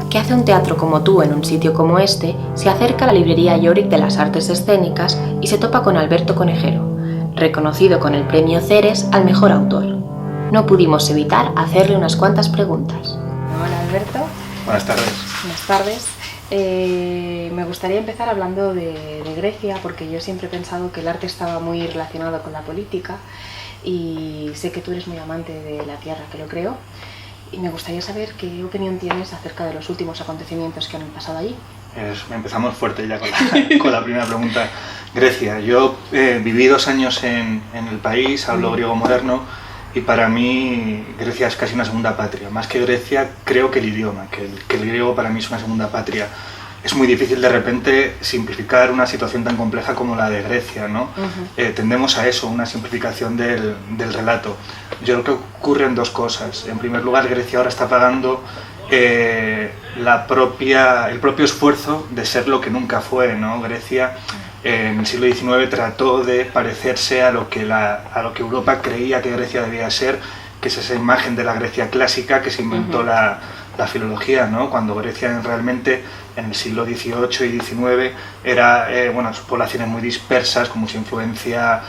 ¿Qué hace un teatro como tú en un sitio como este? Se acerca a la librería Yorick de las Artes Escénicas y se topa con Alberto Conejero, reconocido con el premio Ceres al mejor autor. No pudimos evitar hacerle unas cuantas preguntas. Hola Alberto. Buenas tardes. Buenas tardes. Me gustaría empezar hablando de Grecia, porque yo siempre he pensado que el arte estaba muy relacionado con la política y sé que tú eres muy amante de la tierra que lo creó. Y me gustaría saber qué opinión tienes acerca de los últimos acontecimientos que han pasado allí. Empezamos fuerte ya con la primera pregunta. Grecia. Yo viví 2 años en el país, hablo griego moderno, y para mí Grecia es casi una segunda patria. Más que Grecia, creo que el idioma, que el griego para mí es una segunda patria. Es muy difícil de repente simplificar una situación tan compleja como la de Grecia, ¿no? Tendemos a eso, una simplificación del relato. Yo creo que ocurren 2 cosas. En primer lugar, Grecia ahora está pagando el propio esfuerzo de ser lo que nunca fue, ¿no? Grecia en el siglo XIX trató de parecerse a lo que Europa creía que Grecia debía ser, que es esa imagen de la Grecia clásica que se inventó la filología, ¿no? Cuando Grecia realmente en el siglo XVIII y XIX era poblaciones muy dispersas, con mucha influencia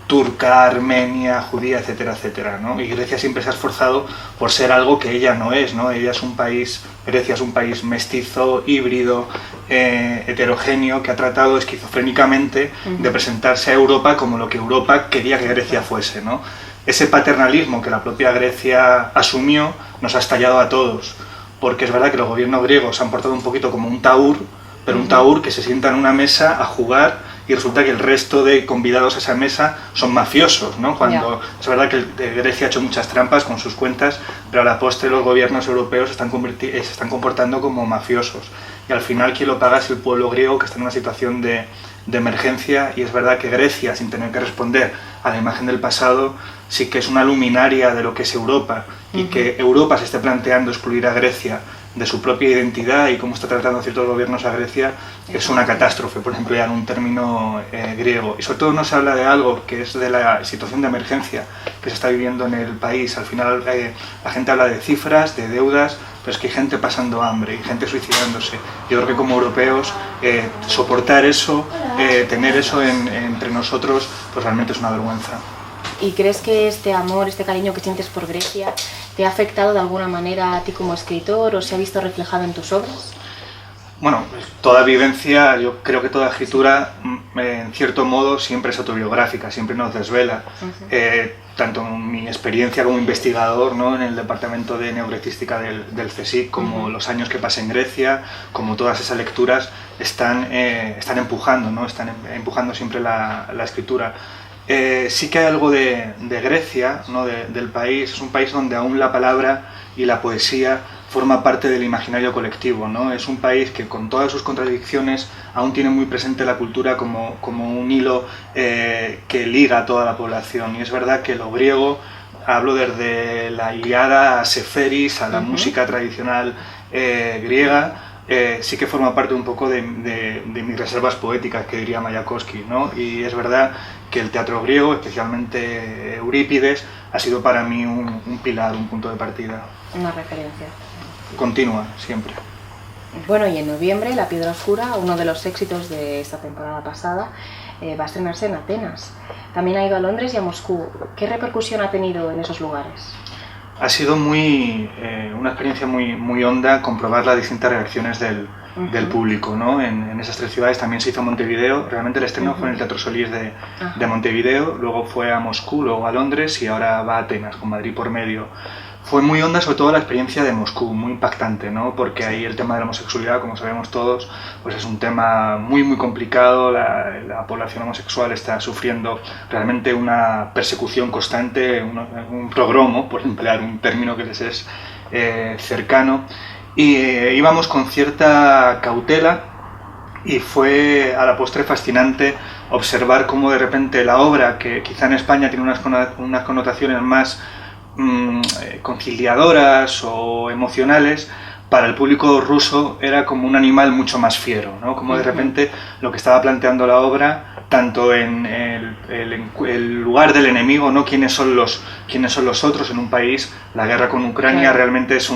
turca, armenia, judía, etcétera, etcétera, ¿no? Y Grecia siempre se ha esforzado por ser algo que ella no es, ¿no? Grecia es un país mestizo, híbrido, heterogéneo, que ha tratado esquizofrénicamente de presentarse a Europa como lo que Europa quería que Grecia fuese, ¿no? Ese paternalismo que la propia Grecia asumió nos ha estallado a todos, porque es verdad que los gobiernos griegos se han portado un poquito como un taur, pero un taur que se sienta en una mesa a jugar y resulta que el resto de convidados a esa mesa son mafiosos, ¿no? Es verdad que Grecia ha hecho muchas trampas con sus cuentas, pero a la postre los gobiernos europeos se están comportando como mafiosos. Y al final quien lo paga es el pueblo griego, que está en una situación de emergencia, y es verdad que Grecia, sin tener que responder a la imagen del pasado, sí que es una luminaria de lo que es Europa, y que Europa se esté planteando excluir a Grecia de su propia identidad y cómo está tratando ciertos gobiernos a Grecia, es una catástrofe, por ejemplo, ya en un término griego. Y sobre todo no se habla de algo que es de la situación de emergencia que se está viviendo en el país. Al final la gente habla de cifras, de deudas, pero es que hay gente pasando hambre y gente suicidándose. Yo creo que como europeos soportar eso, tener eso entre nosotros, pues realmente es una vergüenza. ¿Y crees que este amor, este cariño que sientes por Grecia te ha afectado de alguna manera a ti como escritor o se ha visto reflejado en tus obras? Bueno, toda vivencia, yo creo que toda escritura, en cierto modo, siempre es autobiográfica, siempre nos desvela. Tanto mi experiencia como investigador, ¿no?, en el departamento de neogrecística del CSIC, como los años que pasé en Grecia, como todas esas lecturas, están empujando, ¿no?, están empujando siempre la escritura. Sí que hay algo de Grecia, ¿no?, del país. Es un país donde aún la palabra y la poesía forma parte del imaginario colectivo, ¿no? Es un país que con todas sus contradicciones aún tiene muy presente la cultura como un hilo que liga a toda la población. Y es verdad que lo griego, hablo desde la Ilíada a Seferis, a la música tradicional griega, sí que forma parte un poco de mis reservas poéticas, que diría Mayakovsky, ¿no? Y es verdad que el teatro griego, especialmente Eurípides, ha sido para mí un pilar, un punto de partida. Una referencia. Continua, siempre. Bueno, y en noviembre La Piedra Oscura, uno de los éxitos de esta temporada pasada, va a estrenarse en Atenas. También ha ido a Londres y a Moscú. ¿Qué repercusión ha tenido en esos lugares? Ha sido una experiencia muy honda comprobar las distintas reacciones del público, ¿no? En esas 3 ciudades. También se hizo Montevideo. Realmente el estreno fue en el Teatro Solís de Montevideo, luego fue a Moscú, luego a Londres y ahora va a Atenas, con Madrid por medio. Fue muy honda, sobre todo la experiencia de Moscú, muy impactante, ¿no? Porque ahí el tema de la homosexualidad, como sabemos todos, pues es un tema muy complicado. La población homosexual está sufriendo realmente una persecución constante, un progromo, por emplear un término que les es cercano. Y íbamos con cierta cautela y fue a la postre fascinante observar cómo de repente la obra, que quizá en España tiene unas connotaciones más conciliadoras o emocionales, para el público ruso era como un animal mucho más fiero, ¿no? Como de repente lo que estaba planteando la obra, tanto en el lugar del enemigo, ¿no? ¿Quiénes son los otros en un país? La guerra con Ucrania realmente es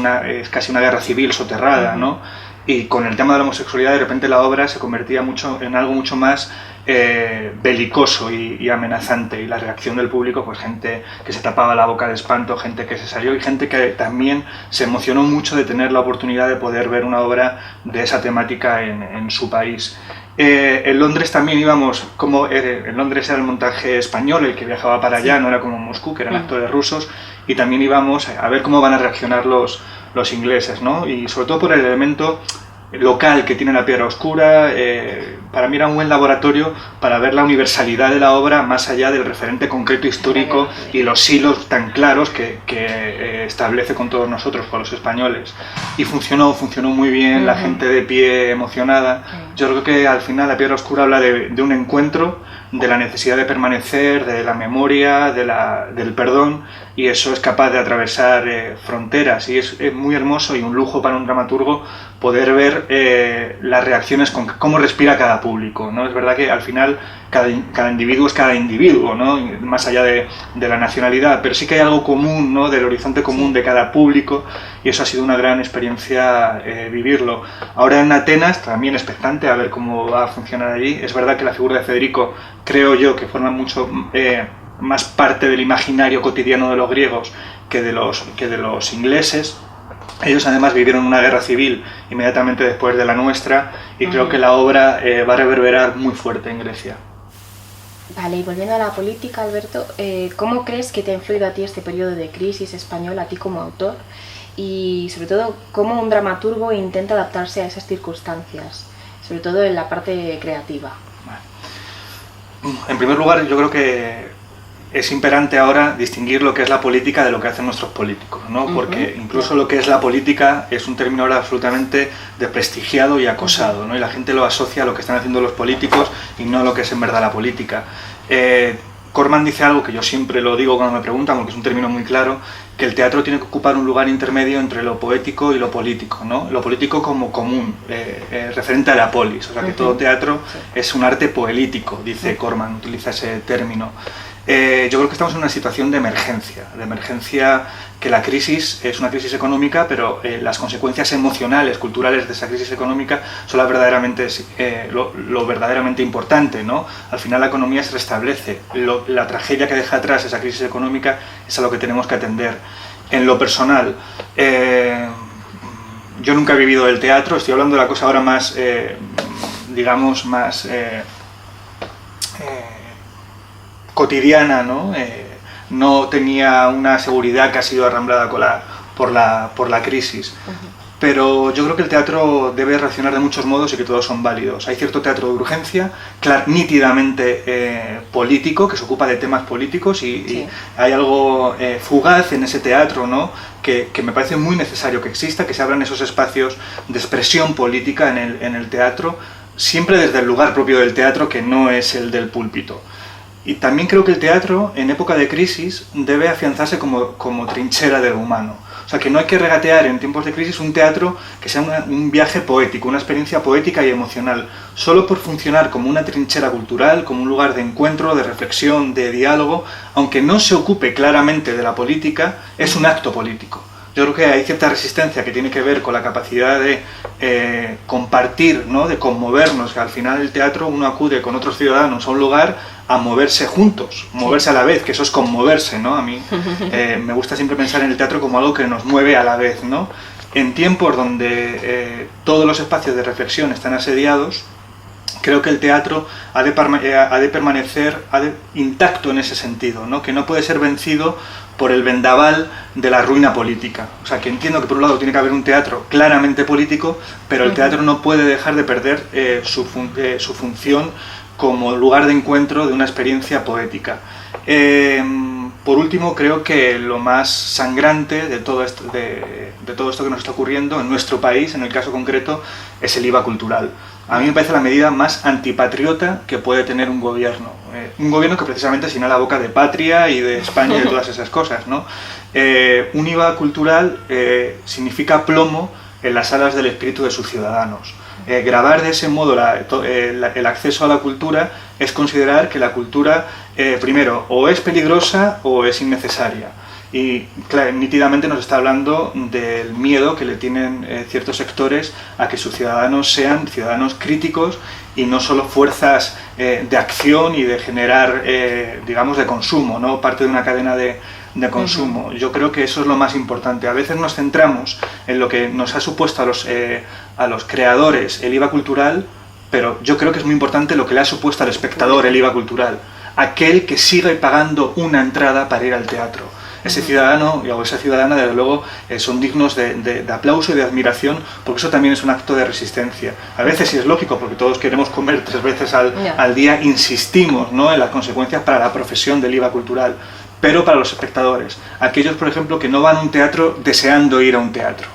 casi una guerra civil soterrada, ¿no? Y con el tema de la homosexualidad, de repente la obra se convertía en algo mucho más belicoso y amenazante, y la reacción del público, pues gente que se tapaba la boca de espanto, gente que se salió y gente que también se emocionó mucho de tener la oportunidad de poder ver una obra de esa temática en su país. En Londres también íbamos, en Londres era el montaje español el que viajaba para allá, no era como en Moscú, que eran actores rusos, y también íbamos a ver cómo van a reaccionar los ingleses, ¿no? Y sobre todo por el elemento local que tiene la piedra oscura. Para mí era un buen laboratorio para ver la universalidad de la obra más allá del referente concreto histórico y los hilos tan claros que establece con todos nosotros, con los españoles. Y funcionó muy bien, la gente de pie emocionada. Yo creo que al final la piedra oscura habla de un encuentro, de la necesidad de permanecer, de la memoria, del perdón, y eso es capaz de atravesar fronteras, y es muy hermoso y un lujo para un dramaturgo poder ver las reacciones, cómo respira cada público, ¿no? Es verdad que al final cada individuo es cada individuo, ¿no? Más allá de la nacionalidad, pero sí que hay algo común, ¿no? Del horizonte común de cada público, y eso ha sido una gran experiencia vivirlo. Ahora en Atenas, también expectante a ver cómo va a funcionar allí. Es verdad que la figura de Federico, creo yo, que forma mucho más parte del imaginario cotidiano de los griegos que de los ingleses. Ellos además vivieron una guerra civil inmediatamente después de la nuestra, y creo que la obra va a reverberar muy fuerte en Grecia. Vale, y volviendo a la política, Alberto, ¿cómo crees que te ha influido a ti este periodo de crisis española, a ti como autor? Y sobre todo, ¿cómo un dramaturgo intenta adaptarse a esas circunstancias, sobre todo en la parte creativa? Vale. En primer lugar, yo creo que es imperante ahora distinguir lo que es la política de lo que hacen nuestros políticos, ¿no? Porque incluso lo que es la política es un término ahora absolutamente desprestigiado y acosado, ¿no? Y la gente lo asocia a lo que están haciendo los políticos y no a lo que es en verdad la política. Corman dice algo que yo siempre lo digo cuando me preguntan, porque es un término muy claro, que el teatro tiene que ocupar un lugar intermedio entre lo poético y lo político, ¿no? Lo político como común, referente a la polis, o sea que todo teatro es un arte poelítico, dice Corman, utiliza ese término. Yo creo que estamos en una situación de emergencia, que la crisis es una crisis económica, pero las consecuencias emocionales, culturales de esa crisis económica son lo verdaderamente importante, ¿no? Al final la economía se restablece, la tragedia que deja atrás esa crisis económica es a lo que tenemos que atender. En lo personal, yo nunca he vivido el teatro, estoy hablando de la cosa ahora más, digamos, más cotidiana, ¿no? No tenía una seguridad que ha sido arramblada por la crisis. Pero yo creo que el teatro debe reaccionar de muchos modos y que todos son válidos. Hay cierto teatro de urgencia, nítidamente político, que se ocupa de temas políticos, y hay algo fugaz en ese teatro, ¿no? Que me parece muy necesario que exista, que se abran esos espacios de expresión política en el teatro, siempre desde el lugar propio del teatro, que no es el del púlpito. Y también creo que el teatro, en época de crisis, debe afianzarse como trinchera de lo humano. O sea, que no hay que regatear en tiempos de crisis un teatro que sea un viaje poético, una experiencia poética y emocional. Solo por funcionar como una trinchera cultural, como un lugar de encuentro, de reflexión, de diálogo, aunque no se ocupe claramente de la política, es un acto político. Yo creo que hay cierta resistencia que tiene que ver con la capacidad de compartir, ¿no? De conmovernos, que al final el teatro uno acude con otros ciudadanos a un lugar a moverse juntos, moverse a la vez, que eso es conmoverse, ¿no? A mí me gusta siempre pensar en el teatro como algo que nos mueve a la vez, ¿no? En tiempos donde todos los espacios de reflexión están asediados, creo que el teatro ha de permanecer intacto en ese sentido, ¿no? Que no puede ser vencido por el vendaval de la ruina política. O sea, que entiendo que por un lado tiene que haber un teatro claramente político, pero el teatro no puede dejar de perder su función como lugar de encuentro de una experiencia poética. Por último, creo que lo más sangrante de todo esto que nos está ocurriendo en nuestro país, en el caso concreto, es el IVA cultural. A mí me parece la medida más antipatriota que puede tener un gobierno. Un gobierno que precisamente se llena la boca de patria y de España y de todas esas cosas, ¿no? Un IVA cultural significa plomo en las alas del espíritu de sus ciudadanos. Grabar de ese modo el acceso a la cultura es considerar que la cultura, primero, o es peligrosa o es innecesaria. Y claro, nítidamente nos está hablando del miedo que le tienen ciertos sectores a que sus ciudadanos sean ciudadanos críticos y no solo fuerzas de acción y de generar, digamos, de consumo, ¿no? Parte de una cadena de consumo. Yo creo que eso es lo más importante. A veces nos centramos en lo que nos ha supuesto a los creadores el IVA cultural, pero yo creo que es muy importante lo que le ha supuesto al espectador el IVA cultural. Aquel que sigue pagando una entrada para ir al teatro. Ese ciudadano o esa ciudadana, desde luego, son dignos de aplauso y de admiración, porque eso también es un acto de resistencia. A veces, sí es lógico, porque todos queremos comer 3 veces al día, insistimos, ¿no?, en las consecuencias para la profesión del IVA cultural, pero para los espectadores, aquellos, por ejemplo, que no van a un teatro deseando ir a un teatro.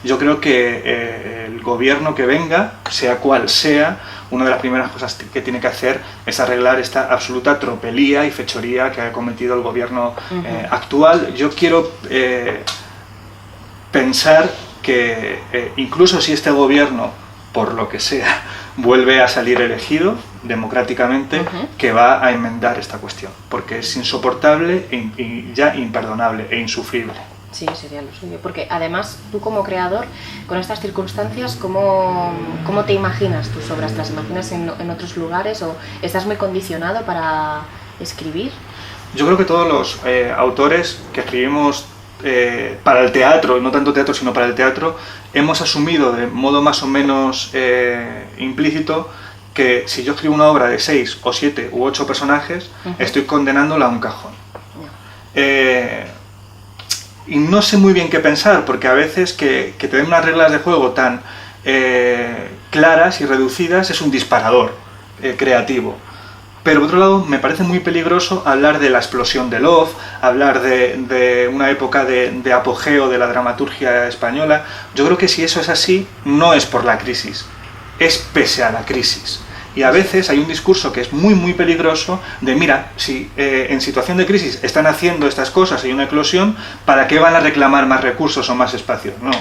Yo creo que el gobierno que venga, sea cual sea, una de las primeras cosas que tiene que hacer es arreglar esta absoluta tropelía y fechoría que ha cometido el gobierno actual. Yo quiero pensar que incluso si este gobierno, por lo que sea, vuelve a salir elegido democráticamente, que va a enmendar esta cuestión, porque es insoportable y ya imperdonable e insufrible. Sí, sería lo suyo, porque además tú como creador, con estas circunstancias, ¿cómo te imaginas tus obras? ¿Te las imaginas en otros lugares o estás muy condicionado para escribir? Yo creo que todos los autores que escribimos para el teatro, no tanto teatro sino para el teatro, hemos asumido de modo más o menos implícito que si yo escribo una obra de 6 o 7 u 8 personajes, estoy condenándola a un cajón. Y no sé muy bien qué pensar, porque a veces que te den unas reglas de juego tan claras y reducidas es un disparador creativo. Pero por otro lado me parece muy peligroso hablar de la explosión de Love, hablar de una época de apogeo de la dramaturgia española. Yo creo que si eso es así, no es por la crisis, es pese a la crisis. Y a veces hay un discurso que es muy muy peligroso de mira, si en situación de crisis están haciendo estas cosas y hay una eclosión, ¿para qué van a reclamar más recursos o más espacios? No,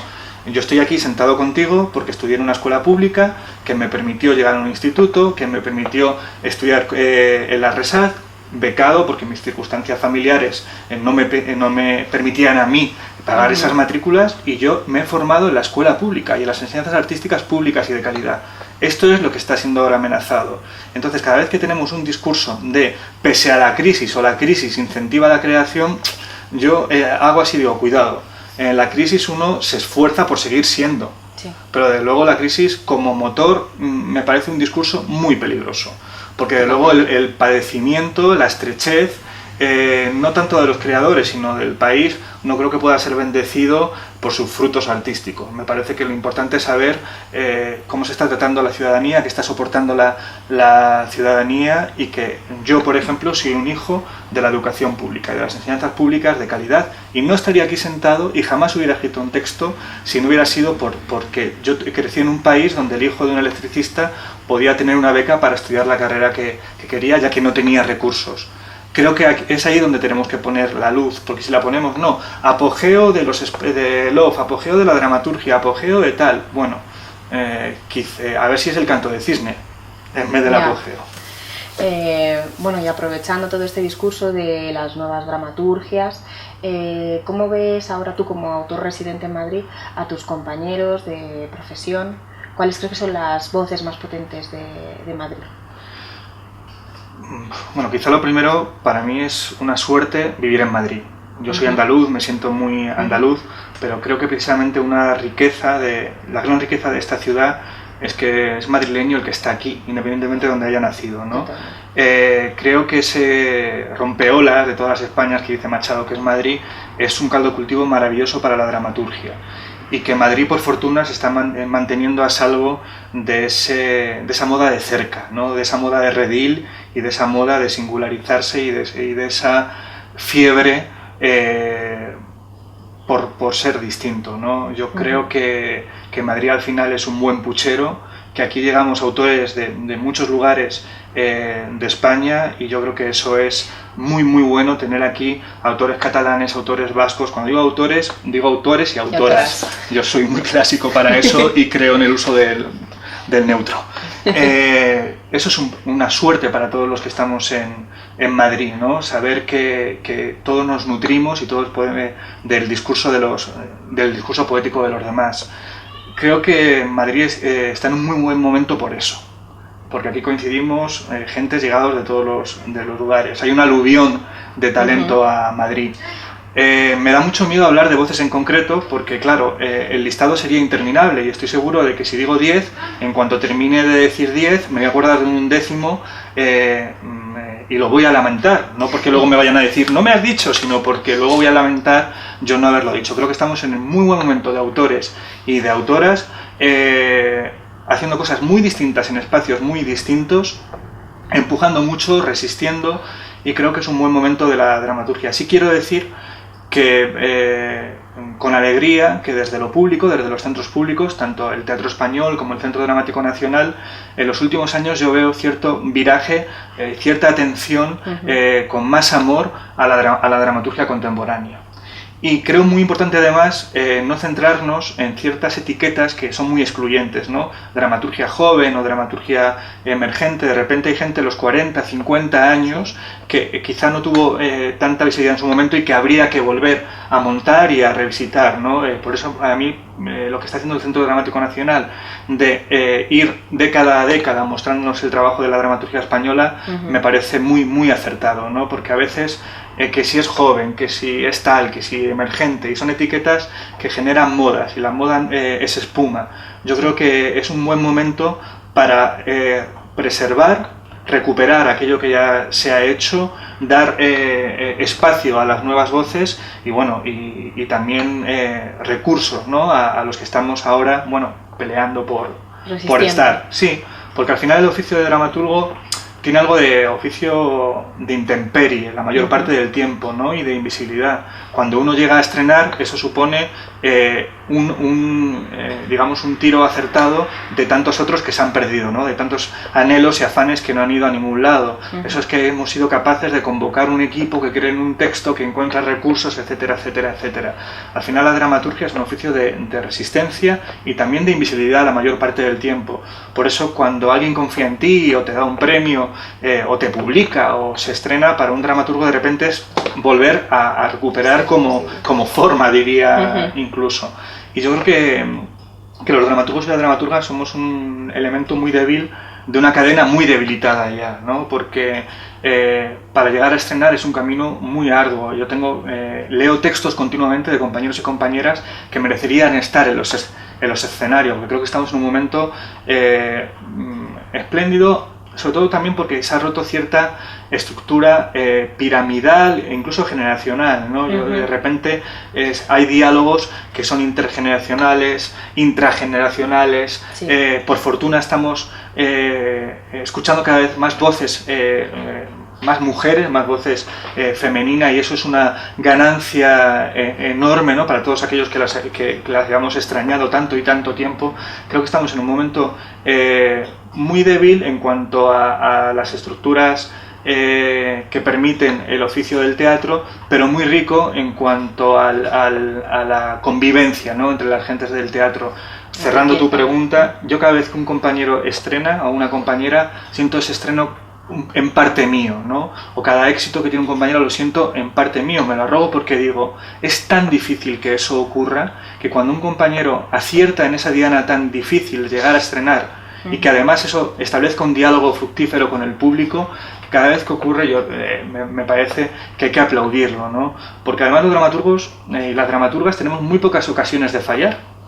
yo estoy aquí sentado contigo porque estudié en una escuela pública que me permitió llegar a un instituto, que me permitió estudiar en la RESAD, becado porque mis circunstancias familiares no me permitían a mí pagar esas matrículas, y yo me he formado en la escuela pública y en las enseñanzas artísticas públicas y de calidad. Esto es lo que está siendo ahora amenazado. Entonces, cada vez que tenemos un discurso de pese a la crisis o la crisis incentiva la creación, yo hago así, digo, cuidado. En la crisis uno se esfuerza por seguir siendo, pero desde luego la crisis como motor me parece un discurso muy peligroso, porque desde luego el padecimiento, la estrechez, no tanto de los creadores sino del país, no creo que pueda ser bendecido por sus frutos artísticos. Me parece que lo importante es saber cómo se está tratando a la ciudadanía, qué está soportando la ciudadanía, y que yo, por ejemplo, soy un hijo de la educación pública, de las enseñanzas públicas de calidad, y no estaría aquí sentado y jamás hubiera escrito un texto si no hubiera sido porque yo crecí en un país donde el hijo de un electricista podía tener una beca para estudiar la carrera que quería, ya que no tenía recursos. Creo que es ahí donde tenemos que poner la luz, porque si la ponemos, no, apogeo de Love, apogeo de la dramaturgia, apogeo de tal, bueno, a ver si es el canto de cisne en vez del apogeo. Bueno, y aprovechando todo este discurso de las nuevas dramaturgias, ¿cómo ves ahora tú como autor residente en Madrid a tus compañeros de profesión? ¿Cuáles crees que son las voces más potentes de Madrid? Bueno, quizá lo primero, para mí es una suerte vivir en Madrid. Yo soy andaluz, me siento muy andaluz, pero creo que precisamente la gran riqueza de esta ciudad es que es madrileño el que está aquí, independientemente de donde haya nacido, ¿no? Creo que ese rompeolas de todas las Españas que dice Machado que es Madrid es un caldo de cultivo maravilloso para la dramaturgia. Y que Madrid, por fortuna, se está manteniendo a salvo de esa moda de cerca, ¿no? De esa moda de redil y de esa moda de singularizarse y de esa fiebre por ser distinto, ¿no? Yo creo que Madrid al final es un buen puchero, que aquí llegamos autores de muchos lugares de España, y yo creo que eso es muy muy bueno, tener aquí autores catalanes, autores vascos. Cuando digo autores y autoras. Yo soy muy clásico para eso y creo en el uso del neutro. Eso es una suerte para todos los que estamos en Madrid, ¿no? Saber que todos nos nutrimos y todos podemos del discurso poético de los demás. Creo que Madrid está en un muy buen momento por eso, porque aquí coincidimos gentes llegados de todos los lugares. Hay un aluvión de talento a Madrid. Me da mucho miedo hablar de voces en concreto porque, claro, el listado sería interminable y estoy seguro de que si digo 10, en cuanto termine de decir 10, me voy a acordar de un décimo y lo voy a lamentar. No porque luego me vayan a decir, no me has dicho, sino porque luego voy a lamentar yo no haberlo dicho. Creo que estamos en un muy buen momento de autores y de autoras haciendo cosas muy distintas en espacios muy distintos, empujando mucho, resistiendo, y creo que es un buen momento de la dramaturgia. Sí quiero decir que con alegría que desde lo público, desde los centros públicos, tanto el Teatro Español como el Centro Dramático Nacional, en los últimos años yo veo cierto viraje, cierta atención, con más amor a la dramaturgia contemporánea. Y creo muy importante además no centrarnos en ciertas etiquetas que son muy excluyentes, ¿no? Dramaturgia joven o dramaturgia emergente. De repente hay gente de los 40, 50 años que quizá no tuvo tanta visibilidad en su momento y que habría que volver a montar y a revisitar, ¿no? Por eso a mí lo que está haciendo el Centro Dramático Nacional de ir década a década mostrándonos el trabajo de la dramaturgia española me parece muy, muy acertado, ¿no? Porque a veces que si es joven, que si es tal, que si emergente, y son etiquetas que generan modas, y la moda es espuma. Yo creo que es un buen momento para preservar, recuperar aquello que ya se ha hecho, dar espacio a las nuevas voces y bueno, y también recursos, ¿no? a los que estamos ahora, bueno, peleando por estar. Sí, porque al final el oficio de dramaturgo tiene algo de oficio de intemperie la mayor parte del tiempo, ¿no? Y de invisibilidad. Cuando uno llega a estrenar, eso supone digamos un tiro acertado de tantos otros que se han perdido, ¿no? De tantos anhelos y afanes que no han ido a ningún lado. Eso es que hemos sido capaces de convocar un equipo que cree en un texto, que encuentra recursos, etcétera, etcétera, etcétera. Al final la dramaturgia es un oficio de resistencia y también de invisibilidad la mayor parte del tiempo. Por eso cuando alguien confía en ti o te da un premio o te publica o se estrena, para un dramaturgo de repente es volver a recuperar como forma, diría incluso. Y yo creo que los dramaturgos y las dramaturgas somos un elemento muy débil de una cadena muy debilitada ya, ¿no? Porque para llegar a estrenar es un camino muy arduo. Yo leo textos continuamente de compañeros y compañeras que merecerían estar en los escenarios, porque creo que estamos en un momento espléndido, sobre todo también porque se ha roto cierta estructura piramidal e incluso generacional, ¿no? De repente hay diálogos que son intergeneracionales, intrageneracionales. Sí. Por fortuna estamos escuchando cada vez más voces, más mujeres, más voces femeninas, y eso es una ganancia enorme, ¿no? Para todos aquellos que las hayamos extrañado tanto y tanto tiempo. Creo que estamos en un momento muy débil en cuanto a las estructuras que permiten el oficio del teatro, pero muy rico en cuanto a la convivencia, ¿no? Entre las gentes del teatro. Cerrando tu pregunta, yo cada vez que un compañero estrena o una compañera siento ese estreno en parte mío, ¿no? O cada éxito que tiene un compañero lo siento en parte mío, me lo arrogo porque digo, es tan difícil que eso ocurra, que cuando un compañero acierta en esa diana tan difícil llegar a estrenar y que además eso establezca un diálogo fructífero con el público, cada vez que ocurre me parece que hay que aplaudirlo, ¿no? Porque además los dramaturgos y las dramaturgas tenemos muy pocas ocasiones de fallar.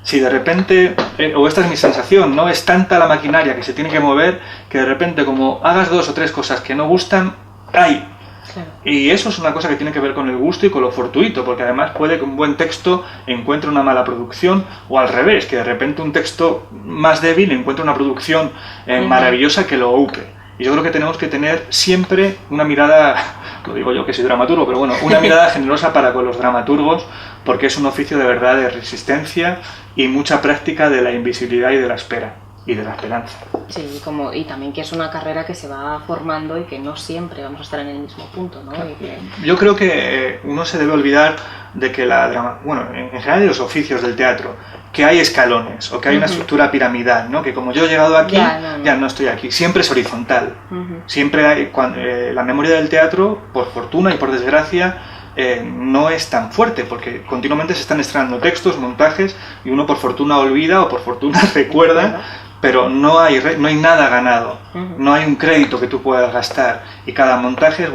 Si de repente, o esta es mi sensación, ¿no? Es tanta la maquinaria que se tiene que mover que de repente como hagas 2 o 3 cosas que no gustan, ¡ay! Claro. Y eso es una cosa que tiene que ver con el gusto y con lo fortuito, porque además puede que un buen texto encuentre una mala producción, o al revés, que de repente un texto más débil encuentre una producción maravillosa que lo upe. Y yo creo que tenemos que tener siempre una mirada, lo digo yo que soy dramaturgo, pero bueno, una mirada generosa para con los dramaturgos, porque es un oficio de verdad de resistencia y mucha práctica de la invisibilidad y de la espera. y de la esperanza. Sí, y también que es una carrera que se va formando y que no siempre vamos a estar en el mismo punto, ¿no? Claro. Yo creo que uno se debe olvidar de que en general de los oficios del teatro, que hay escalones o que hay una estructura piramidal, ¿no? Que como yo he llegado aquí, ya no estoy aquí. Siempre es horizontal. Siempre hay, la memoria del teatro, por fortuna y por desgracia, no es tan fuerte, porque continuamente se están estrenando textos, montajes, y uno por fortuna olvida o por fortuna recuerda, pero no hay nada ganado, no hay un crédito que tú puedas gastar, y cada montaje es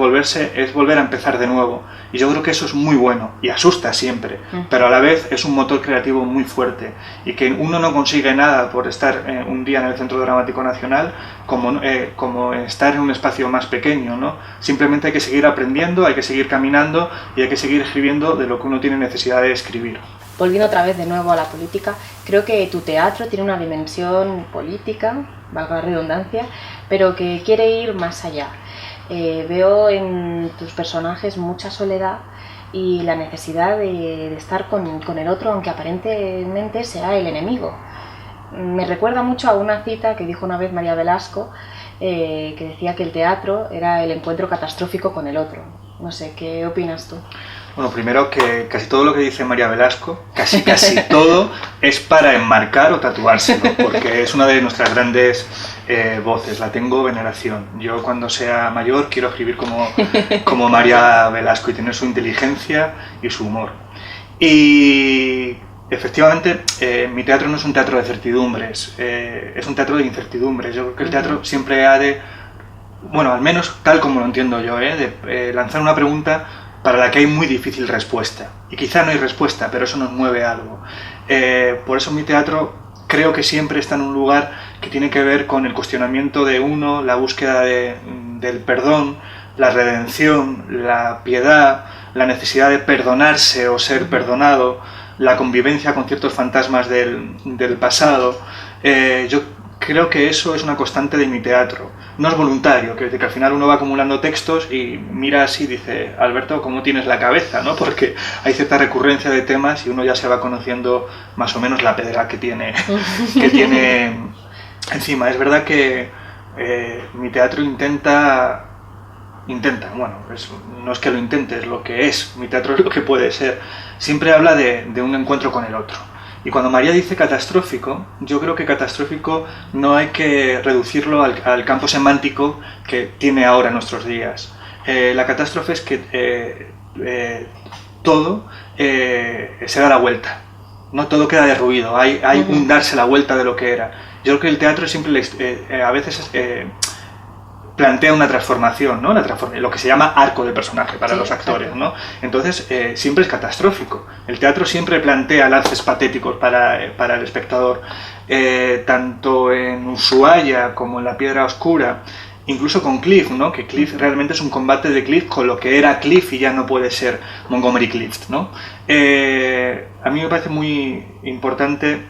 volver a empezar de nuevo, y yo creo que eso es muy bueno, y asusta siempre, pero a la vez es un motor creativo muy fuerte, y que uno no consigue nada por estar un día en el Centro Dramático Nacional como estar en un espacio más pequeño, ¿no? Simplemente hay que seguir aprendiendo, hay que seguir caminando, y hay que seguir escribiendo de lo que uno tiene necesidad de escribir. Volviendo otra vez de nuevo a la política, creo que tu teatro tiene una dimensión política, valga la redundancia, pero que quiere ir más allá. Veo en tus personajes mucha soledad y la necesidad de estar con el otro, aunque aparentemente sea el enemigo. Me recuerda mucho a una cita que dijo una vez María Velasco, que decía que el teatro era el encuentro catastrófico con el otro. No sé, ¿qué opinas tú? Bueno, primero que casi todo lo que dice María Velasco, casi todo, es para enmarcar o tatuárselo, porque es una de nuestras grandes voces, la tengo veneración. Yo cuando sea mayor quiero escribir como María Velasco y tener su inteligencia y su humor. Y efectivamente, mi teatro no es un teatro de certidumbres, es un teatro de incertidumbres. Yo creo que el teatro siempre ha de, bueno, al menos tal como lo entiendo yo, de lanzar una pregunta para la que hay muy difícil respuesta. Y quizá no hay respuesta, pero eso nos mueve algo. Por eso mi teatro creo que siempre está en un lugar que tiene que ver con el cuestionamiento de uno, la búsqueda del perdón, la redención, la piedad, la necesidad de perdonarse o ser perdonado, la convivencia con ciertos fantasmas del pasado. Yo creo que eso es una constante de mi teatro. No es voluntario, que al final uno va acumulando textos y mira así y dice, Alberto, ¿cómo tienes la cabeza? ¿No? Porque hay cierta recurrencia de temas y uno ya se va conociendo más o menos la pedra que tiene encima. Es verdad que mi teatro intenta, bueno, no es que lo intente, es lo que es. Mi teatro es lo que puede ser. Siempre habla de un encuentro con el otro. Y cuando María dice catastrófico, yo creo que catastrófico no hay que reducirlo al campo semántico que tiene ahora en nuestros días. La catástrofe es que todo se da la vuelta, no todo queda derruido, hay un darse la vuelta de lo que era. Yo creo que el teatro siempre a veces plantea una transformación, ¿no? Lo que se llama arco de personaje para los actores, ¿no? Entonces, siempre es catastrófico. El teatro siempre plantea lances patéticos para el espectador, tanto en Ushuaia como en La Piedra Oscura, incluso con Cliff, ¿no? Que Cliff realmente es un combate de Cliff con lo que era Cliff y ya no puede ser Montgomery Clift, ¿no? A mí me parece muy importante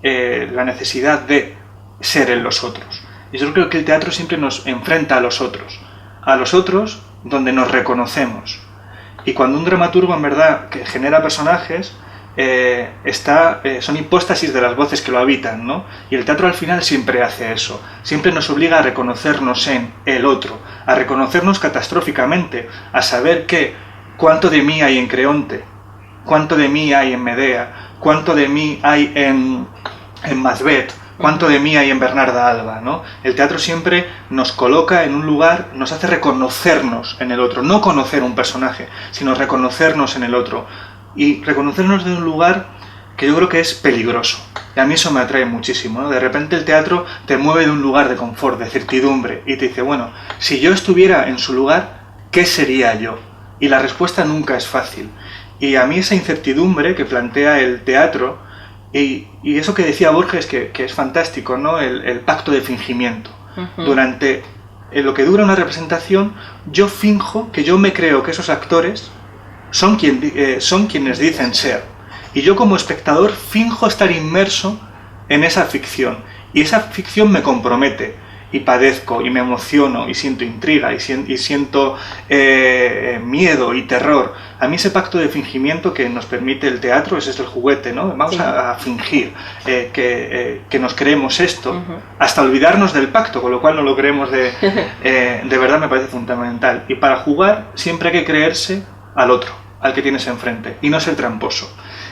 la necesidad de ser en los otros. Y yo creo que el teatro siempre nos enfrenta a los otros donde nos reconocemos. Y cuando un dramaturgo en verdad que genera personajes, son hipóstasis de las voces que lo habitan, ¿no? Y el teatro al final siempre hace eso, siempre nos obliga a reconocernos en el otro, a reconocernos catastróficamente, a saber cuánto de mí hay en Creonte, cuánto de mí hay en Medea, cuánto de mí hay en Macbeth, cuánto de mí hay en Bernarda Alba, ¿no? El teatro siempre nos coloca en un lugar, nos hace reconocernos en el otro, no conocer un personaje, sino reconocernos en el otro. Y reconocernos de un lugar que yo creo que es peligroso. Y a mí eso me atrae muchísimo, ¿no? De repente el teatro te mueve de un lugar de confort, de certidumbre, y te dice, bueno, si yo estuviera en su lugar, ¿qué sería yo? Y la respuesta nunca es fácil. Y a mí esa incertidumbre que plantea el teatro, y eso que decía Borges, que es fantástico, ¿no? El pacto de fingimiento. Durante lo que dura una representación, yo finjo que yo me creo que esos actores son quienes dicen ser. Y yo como espectador finjo estar inmerso en esa ficción. Y esa ficción me compromete. y padezco y me emociono y siento intriga y siento miedo y terror. A mí ese pacto de fingimiento que nos permite el teatro, ese es el juguete, ¿no? Vamos a fingir que nos creemos esto, hasta olvidarnos del pacto, con lo cual no lo creemos de verdad, me parece fundamental. Y para jugar siempre hay que creerse al otro, al que tienes enfrente, y no ser tramposo.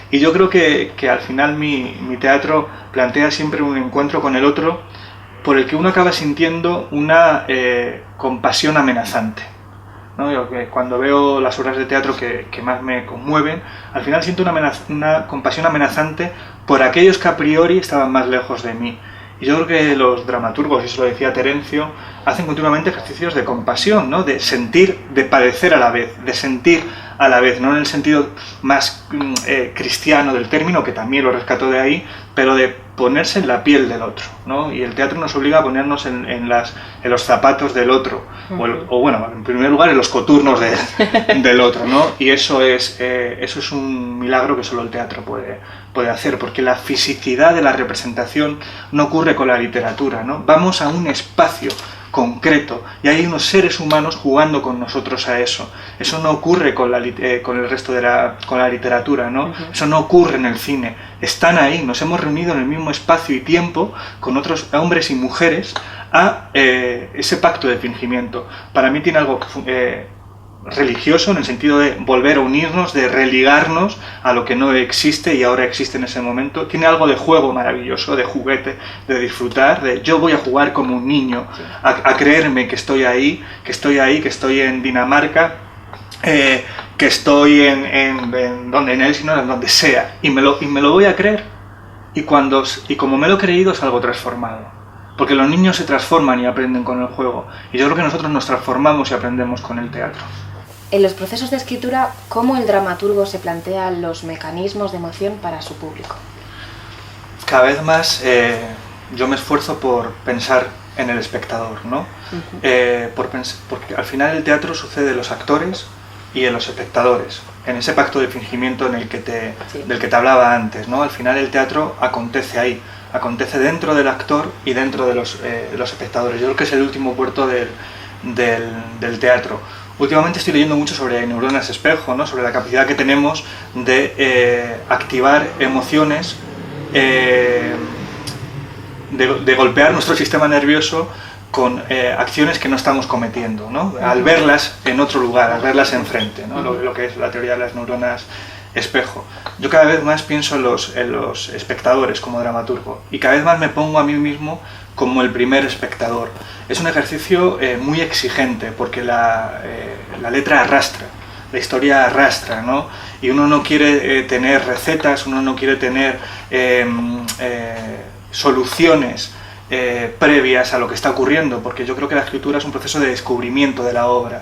Y yo creo que al final mi teatro plantea siempre un encuentro con el otro por el que uno acaba sintiendo una compasión amenazante, ¿no? Yo, cuando veo las obras de teatro que más me conmueven, al final siento una compasión amenazante por aquellos que a priori estaban más lejos de mí. Y yo creo que los dramaturgos, y eso lo decía Terencio, hacen continuamente ejercicios de compasión, ¿no? De sentir, de padecer a la vez, de sentir a la vez, no en el sentido más cristiano del término, que también lo rescato de ahí, pero de ponerse en la piel del otro, ¿no? Y el teatro nos obliga a ponernos en los zapatos del otro, o bueno, en primer lugar en los coturnos del otro, ¿no? Y eso es un milagro que solo el teatro puede hacer, porque la fisicidad de la representación no ocurre con la literatura, ¿no? Vamos a un espacio concreto y hay unos seres humanos jugando con nosotros a eso. Eso no ocurre con el resto con la literatura, ¿no? Eso no ocurre en el cine. Están ahí, nos hemos reunido en el mismo espacio y tiempo con otros hombres y mujeres a ese pacto de fingimiento. Para mí tiene algo religioso, en el sentido de volver a unirnos, de religarnos a lo que no existe y ahora existe en ese momento. Tiene algo de juego maravilloso, de juguete, de disfrutar, de yo voy a jugar como un niño, a creerme que estoy ahí, que estoy en Dinamarca, que estoy en Helsinki, en donde sea, y me lo voy a creer. Y como me lo he creído, salgo transformado. Porque los niños se transforman y aprenden con el juego. Y yo creo que nosotros nos transformamos y aprendemos con el teatro. En los procesos de escritura, ¿cómo el dramaturgo se plantea los mecanismos de emoción para su público? Cada vez más yo me esfuerzo por pensar en el espectador, ¿no? Porque al final el teatro sucede en los actores y en los espectadores, en ese pacto de fingimiento del que te hablaba antes, ¿no? Al final el teatro acontece ahí, acontece dentro del actor y dentro de los espectadores. Yo creo que es el último puerto del teatro. Últimamente estoy leyendo mucho sobre neuronas espejo, ¿no? Sobre la capacidad que tenemos de activar emociones, de golpear nuestro sistema nervioso con acciones que no estamos cometiendo, ¿no? Al verlas en otro lugar, al verlas enfrente, ¿no? Lo que es la teoría de las neuronas espejo. Yo cada vez más pienso en los espectadores como dramaturgo y cada vez más me pongo a mí mismo como el primer espectador. Es un ejercicio muy exigente porque la letra arrastra, la historia arrastra, ¿no? Y uno no quiere tener recetas, uno no quiere tener soluciones previas a lo que está ocurriendo, porque yo creo que la escritura es un proceso de descubrimiento de la obra.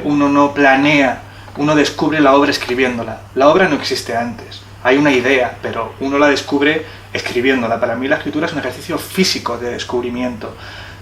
Uno no planea, uno descubre la obra escribiéndola. La obra no existe antes, hay una idea, pero uno la descubre escribiéndola. Para mí la escritura es un ejercicio físico de descubrimiento,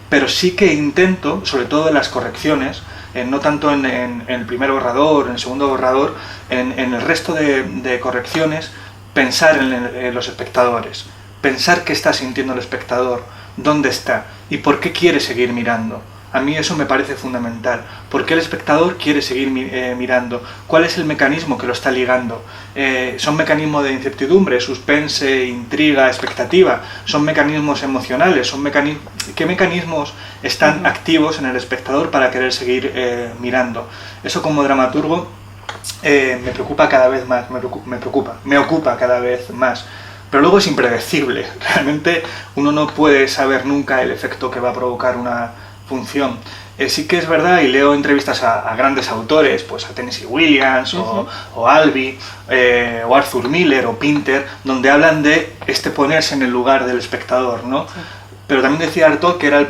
pero sí que intento, sobre todo en las correcciones, no tanto en el primer borrador, en el segundo borrador, en el resto de correcciones, pensar en los espectadores, pensar qué está sintiendo el espectador, dónde está y por qué quiere seguir mirando. A mí eso me parece fundamental. ¿Por qué el espectador quiere seguir mirando? ¿Cuál es el mecanismo que lo está ligando? ¿Son mecanismos de incertidumbre, suspense, intriga, expectativa? ¿Son mecanismos emocionales? ¿Qué mecanismos están activos en el espectador para querer seguir mirando? Eso como dramaturgo me preocupa cada vez más, me ocupa cada vez más. Pero luego es impredecible. Realmente uno no puede saber nunca el efecto que va a provocar una función. Sí que es verdad, y leo entrevistas a grandes autores, pues a Tennessee Williams, o Albee, o Arthur Miller, o Pinter, donde hablan de ponerse en el lugar del espectador, ¿no? Pero también decía Artaud que era el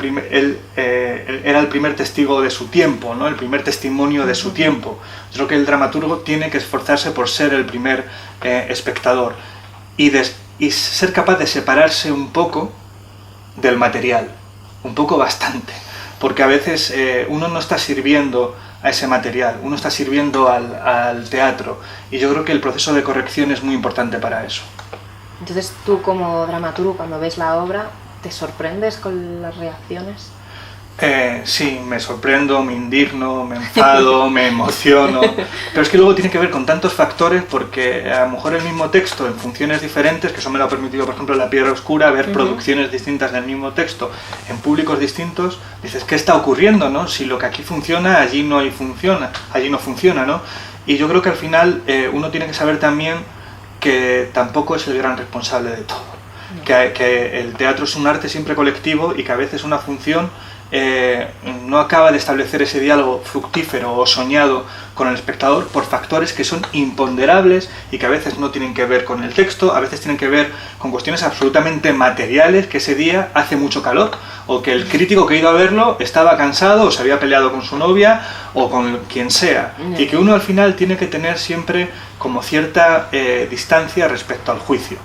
primer testigo de su tiempo, ¿no? El primer testimonio de su tiempo. Yo creo que el dramaturgo tiene que esforzarse por ser el primer espectador y ser capaz de separarse un poco del material, un poco bastante. Porque a veces uno no está sirviendo a ese material, uno está sirviendo al teatro, y yo creo que el proceso de corrección es muy importante para eso. Entonces tú como dramaturgo, cuando ves la obra, ¿te sorprendes con las reacciones? Sí, me sorprendo, me indigno, me enfado, me emociono, pero es que luego tiene que ver con tantos factores porque a lo mejor el mismo texto en funciones diferentes, que eso me lo ha permitido por ejemplo La Piedra Oscura, ver producciones distintas del mismo texto en públicos distintos, dices, ¿qué está ocurriendo, no? Si lo que aquí funciona, allí no funciona, ¿no? Y yo creo que al final uno tiene que saber también que tampoco es el gran responsable de todo, que el teatro es un arte siempre colectivo y que a veces una función no acaba de establecer ese diálogo fructífero o soñado con el espectador por factores que son imponderables y que a veces no tienen que ver con el texto, a veces tienen que ver con cuestiones absolutamente materiales, que ese día hace mucho calor, o que el crítico que ha ido a verlo estaba cansado o se había peleado con su novia o con quien sea, y que uno al final tiene que tener siempre como cierta distancia respecto al juicio,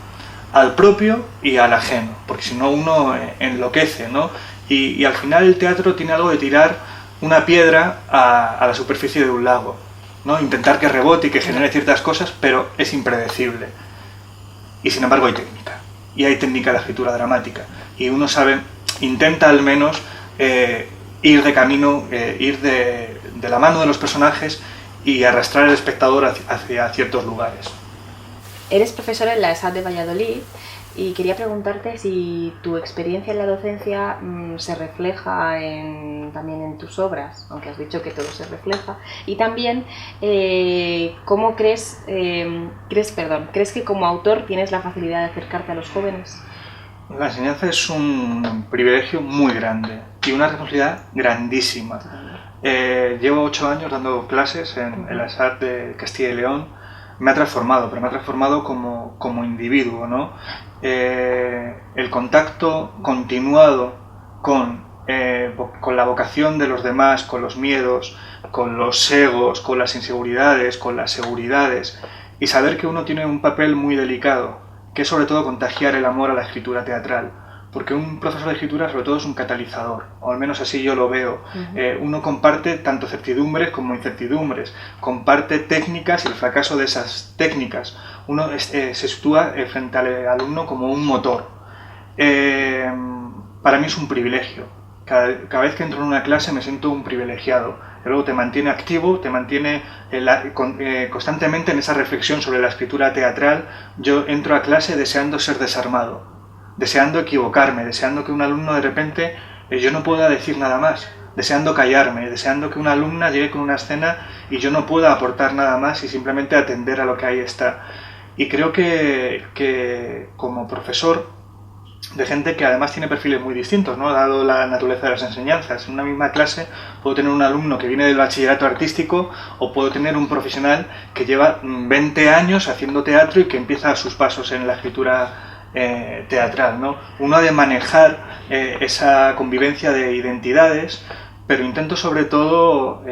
al propio y al ajeno, porque si no uno enloquece, ¿no? Y al final el teatro tiene algo de tirar una piedra a la superficie de un lago, ¿no? Intentar que rebote y que genere ciertas cosas, pero es impredecible. Y sin embargo hay técnica. Y hay técnica de escritura dramática. Y uno sabe, intenta al menos ir de camino, ir de la mano de los personajes y arrastrar al espectador hacia ciertos lugares. Eres profesor en la ESAT de Valladolid. Y quería preguntarte si tu experiencia en la docencia se refleja también en tus obras, aunque has dicho que todo se refleja. Y también, ¿cómo crees que como autor tienes la facilidad de acercarte a los jóvenes? La enseñanza es un privilegio muy grande y una responsabilidad grandísima. Llevo 8 años dando clases en la ESAT de Castilla y León. Me ha transformado, pero me ha transformado como individuo, ¿no? El contacto continuado con la vocación de los demás, con los miedos, con los egos, con las inseguridades, con las seguridades, y saber que uno tiene un papel muy delicado, que es sobre todo contagiar el amor a la escritura teatral, porque un profesor de escritura sobre todo es un catalizador, o al menos así yo lo veo. Uno comparte tanto certidumbres como incertidumbres, comparte técnicas y el fracaso de esas técnicas. Uno se sitúa frente al alumno como un motor. Para mí es un privilegio. Cada vez que entro en una clase me siento un privilegiado. Luego te mantiene activo, te mantiene constantemente en esa reflexión sobre la escritura teatral. Yo entro a clase deseando ser desarmado, deseando equivocarme, deseando que un alumno de repente yo no pueda decir nada más, deseando callarme, deseando que una alumna llegue con una escena y yo no pueda aportar nada más y simplemente atender a lo que ahí está. Y creo que como profesor de gente que además tiene perfiles muy distintos, ¿no? Dado la naturaleza de las enseñanzas, en una misma clase puedo tener un alumno que viene del bachillerato artístico o puedo tener un profesional que lleva 20 años haciendo teatro y que empieza sus pasos en la escritura teatral, ¿no? Uno ha de manejar esa convivencia de identidades, pero intento sobre todo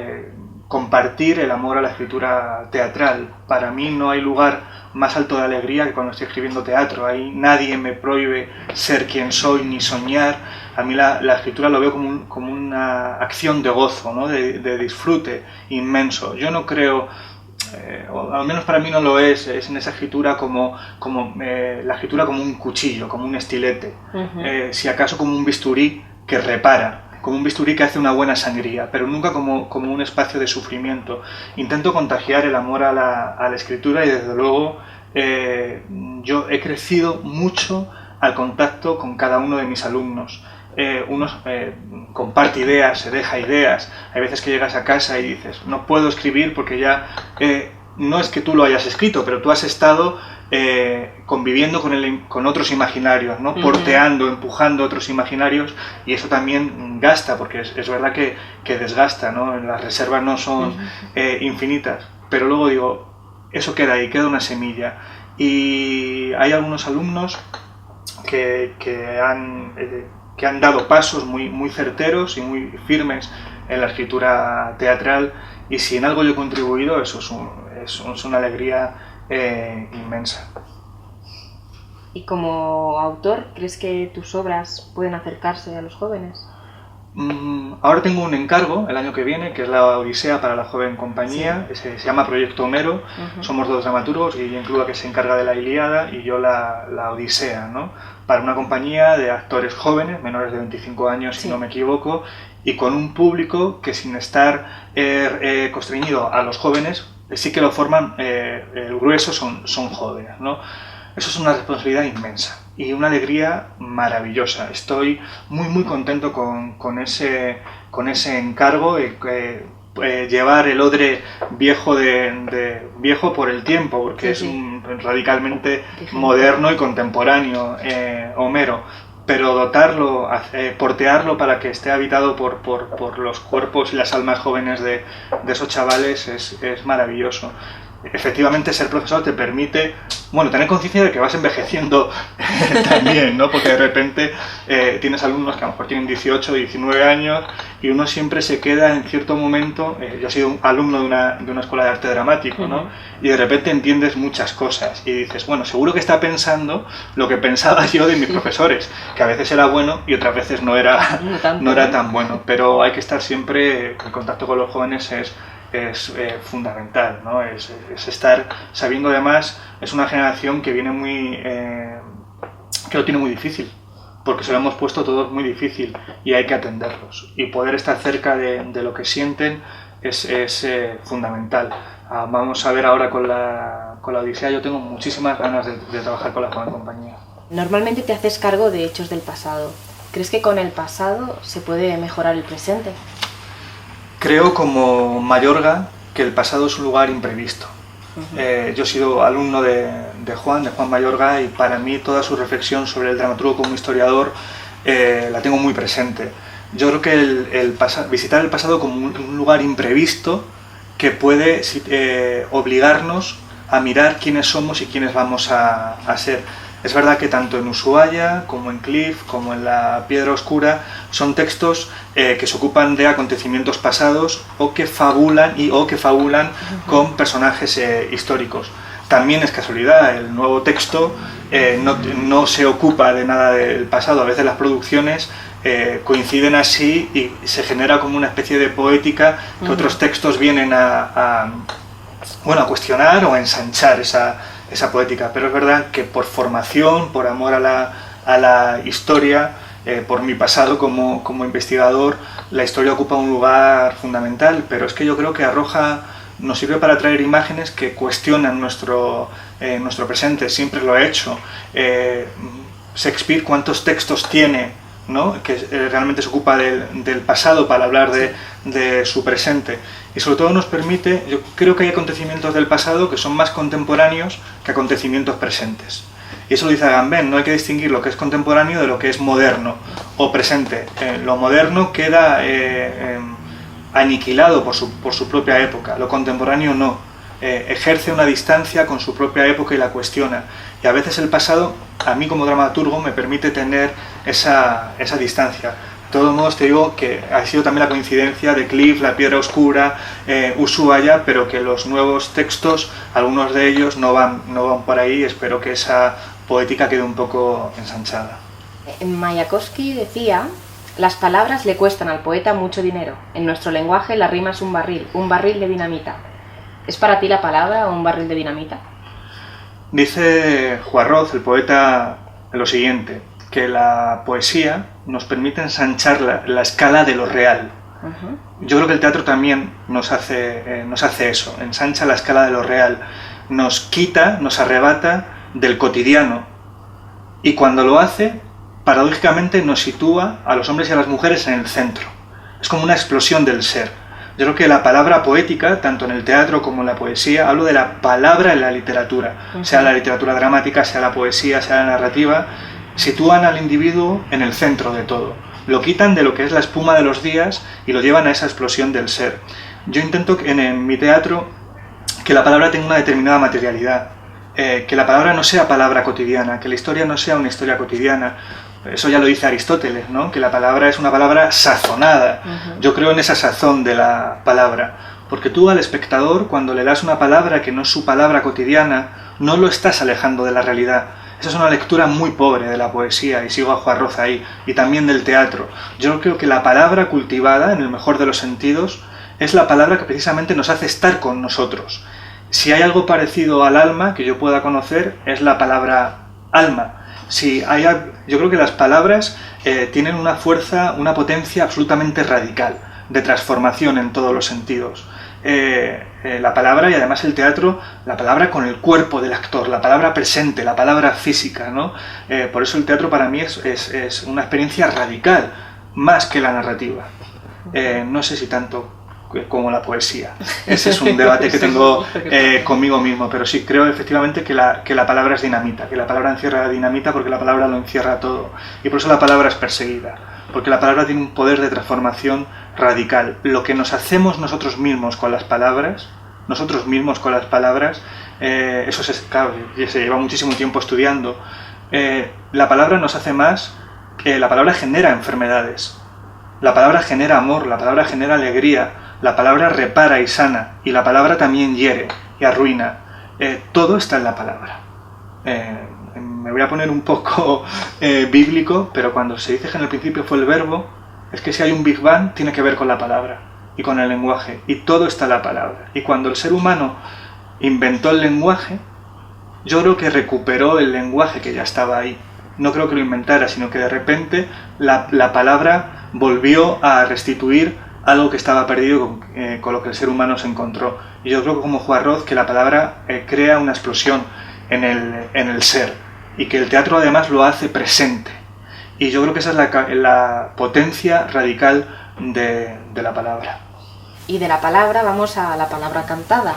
compartir el amor a la escritura teatral. Para mí no hay lugar más alto de alegría que cuando estoy escribiendo teatro. Ahí nadie me prohíbe ser quien soy ni soñar. A mí la escritura lo veo como una acción de gozo, ¿no? de disfrute inmenso. Yo no creo, o al menos para mí no lo es en esa escritura como la escritura como un cuchillo, como un estilete, si acaso como un bisturí que repara, como un bisturí que hace una buena sangría, pero nunca como un espacio de sufrimiento. Intento contagiar el amor a la escritura y desde luego yo he crecido mucho al contacto con cada uno de mis alumnos. Uno comparte ideas, se deja ideas. Hay veces que llegas a casa y dices, no puedo escribir porque ya no es que tú lo hayas escrito, pero tú has estado conviviendo con otros imaginarios, ¿no? Porteando, empujando otros imaginarios, y eso también gasta, porque es verdad que desgasta, ¿no? Las reservas no son infinitas, pero luego digo, eso queda ahí, queda una semilla. Y hay algunos alumnos que han dado pasos muy certeros y muy firmes en la escritura teatral, y si en algo yo he contribuido, eso es una alegría inmensa. ¿Y como autor, crees que tus obras pueden acercarse a los jóvenes? Ahora tengo un encargo el año que viene, que es la Odisea para la Joven Compañía, sí. Se llama Proyecto Homero, somos 2 dramaturgos y incluso que se encarga de la Ilíada y yo la Odisea, ¿no? Para una compañía de actores jóvenes, menores de 25 años si no me equivoco, y con un público que sin estar constreñido a los jóvenes, sí que lo forman, el grueso son jóvenes, ¿no? Eso es una responsabilidad inmensa y una alegría maravillosa. Estoy muy contento con ese encargo, llevar el odre viejo viejo por el tiempo, porque es radicalmente moderno y contemporáneo, Homero, pero dotarlo, portearlo para que esté habitado por los cuerpos y las almas jóvenes de esos chavales es maravilloso. Efectivamente, ser profesor te permite, tener conciencia de que vas envejeciendo también, ¿no? Porque de repente tienes alumnos que a lo mejor tienen 18, 19 años y uno siempre se queda en cierto momento. Yo he sido un alumno de una escuela de arte dramático, ¿no? Y de repente entiendes muchas cosas y dices, seguro que está pensando lo que pensaba yo de mis profesores, que a veces era bueno y otras veces no era tan bueno, pero hay que estar siempre en contacto con los jóvenes, es fundamental, ¿no? Es estar sabiendo, además, es una generación que viene que lo tiene muy difícil, porque se lo hemos puesto todos muy difícil y hay que atenderlos. Y poder estar cerca de lo que sienten es fundamental. Vamos a ver ahora con la Odisea, yo tengo muchísimas ganas de trabajar con la Joven Compañía. Normalmente te haces cargo de hechos del pasado. ¿Crees que con el pasado se puede mejorar el presente? Creo, como Mayorga, que el pasado es un lugar imprevisto. Yo he sido alumno de Juan Mayorga, y para mí toda su reflexión sobre el dramaturgo como historiador la tengo muy presente. Yo creo que visitar el pasado como un lugar imprevisto que puede obligarnos a mirar quiénes somos y quiénes vamos a ser. Es verdad que tanto en Ushuaia, como en Cliff, como en La Piedra Oscura, son textos que se ocupan de acontecimientos pasados o que fabulan con personajes históricos. También es casualidad, el nuevo texto no se ocupa de nada del pasado. A veces las producciones coinciden así y se genera como una especie de poética que otros textos vienen a cuestionar o a ensanchar esa poética, pero es verdad que por formación, por amor a la historia, por mi pasado como investigador, la historia ocupa un lugar fundamental, pero es que yo creo que nos sirve para traer imágenes que cuestionan nuestro presente. Siempre lo ha hecho. Shakespeare, ¿cuántos textos tiene, ¿no? Que realmente se ocupa del pasado para hablar de su presente? Y sobre todo nos permite, yo creo que hay acontecimientos del pasado que son más contemporáneos que acontecimientos presentes. Y eso lo dice Agamben, no hay que distinguir lo que es contemporáneo de lo que es moderno o presente. Lo moderno queda aniquilado por su propia época, lo contemporáneo no. Ejerce una distancia con su propia época y la cuestiona. Y a veces el pasado, a mí como dramaturgo, me permite tener esa distancia. De todos modos te digo que ha sido también la coincidencia de Cliff, La Piedra Oscura, Ushuaia, pero que los nuevos textos, algunos de ellos no van por ahí. Espero que esa poética quede un poco ensanchada. Mayakovsky decía: las palabras le cuestan al poeta mucho dinero. En nuestro lenguaje la rima es un barril de dinamita. ¿Es para ti la palabra un barril de dinamita? Dice Juarroz, el poeta, lo siguiente, que la poesía nos permite ensanchar la escala de lo real. Yo creo que el teatro también nos hace eso, ensancha la escala de lo real, nos arrebata del cotidiano, y cuando lo hace, paradójicamente nos sitúa a los hombres y a las mujeres en el centro. Es como una explosión del ser. Yo creo que la palabra poética, tanto en el teatro como en la poesía, hablo de la palabra en la literatura, sea la literatura dramática, sea la poesía, sea la narrativa, sitúan al individuo en el centro de todo. Lo quitan de lo que es la espuma de los días y lo llevan a esa explosión del ser. Yo intento en mi teatro que la palabra tenga una determinada materialidad, que la palabra no sea palabra cotidiana, que la historia no sea una historia cotidiana. Eso ya lo dice Aristóteles, ¿no? Que la palabra es una palabra sazonada. Yo creo en esa sazón de la palabra, porque tú al espectador, cuando le das una palabra que no es su palabra cotidiana, no lo estás alejando de la realidad, Esa es una lectura muy pobre de la poesía, y sigo a Juan Roz ahí, y también del teatro. Yo creo que la palabra cultivada, en el mejor de los sentidos, es la palabra que precisamente nos hace estar con nosotros. Si hay algo parecido al alma que yo pueda conocer, es la palabra alma. Yo creo que las palabras tienen una fuerza, una potencia absolutamente radical, de transformación en todos los sentidos. La palabra, y además el teatro, la palabra con el cuerpo del actor, la palabra presente, la palabra física, ¿no? Por eso el teatro para mí es una experiencia radical, más que la narrativa. No sé si tanto como la poesía. Ese es un debate que tengo conmigo mismo, pero sí creo efectivamente que la palabra es dinamita, que la palabra encierra dinamita porque la palabra lo encierra todo. Y por eso la palabra es perseguida, porque la palabra tiene un poder de transformación radical. Lo que nos hacemos nosotros mismos con las palabras, eso claro, se lleva muchísimo tiempo estudiando. La palabra nos hace más, la palabra genera enfermedades, la palabra genera amor, la palabra genera alegría, la palabra repara y sana, y la palabra también hiere y arruina. Todo está en la palabra. Me voy a poner un poco bíblico, pero cuando se dice que en el principio fue el verbo, es que si hay un Big Bang tiene que ver con la palabra y con el lenguaje, y todo está en la palabra. Y cuando el ser humano inventó el lenguaje, yo creo que recuperó el lenguaje que ya estaba ahí. No creo que lo inventara, sino que de repente la palabra volvió a restituir algo que estaba perdido con lo que el ser humano se encontró. Y yo creo que como Juan Roz, que la palabra crea una explosión en el ser, y que el teatro además lo hace presente. Y yo creo que esa es la potencia radical de la palabra. Y de la palabra vamos a la palabra cantada.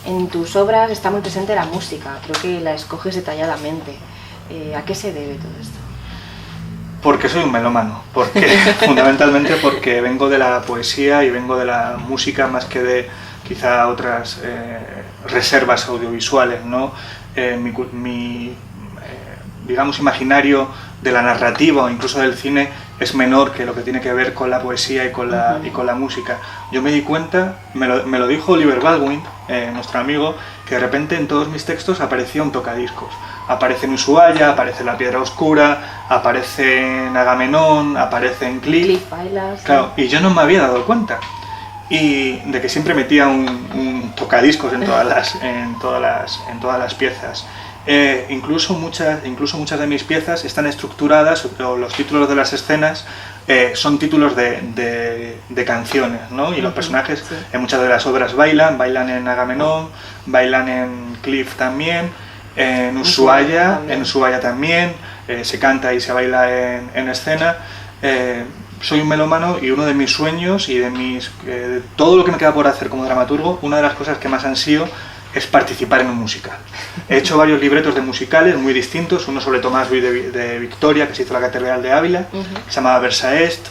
En tus obras está muy presente la música, creo que la escoges detalladamente. ¿A qué se debe todo esto? Porque soy un melómano, fundamentalmente porque vengo de la poesía y vengo de la música más que de quizá otras reservas audiovisuales, ¿no? Mi digamos, imaginario de la narrativa o incluso del cine es menor que lo que tiene que ver con la poesía y con la música. Yo me di cuenta, me lo dijo Oliver Baldwin, nuestro amigo, que de repente en todos mis textos aparecía un tocadiscos. Aparece en Ushuaia, aparece en La Piedra Oscura, aparece en Agamenón, aparece en Cliff. Claro, y yo no me había dado cuenta. Y de que siempre metía un tocadiscos en todas las piezas. Incluso muchas de mis piezas están estructuradas, o los títulos de las escenas son títulos de canciones, ¿no? Y los personajes en muchas de las obras bailan en Agamenón, bailan en Cliff también, en Ushuaia también, se canta y se baila en escena. Soy un melómano, y uno de mis sueños y de todo lo que me queda por hacer como dramaturgo, una de las cosas que más ansío es participar en un musical. He hecho varios libretos de musicales muy distintos, uno sobre Tomás Ruiz de Victoria, que se hizo en la Catedral de Ávila, que se llamaba Versa Est.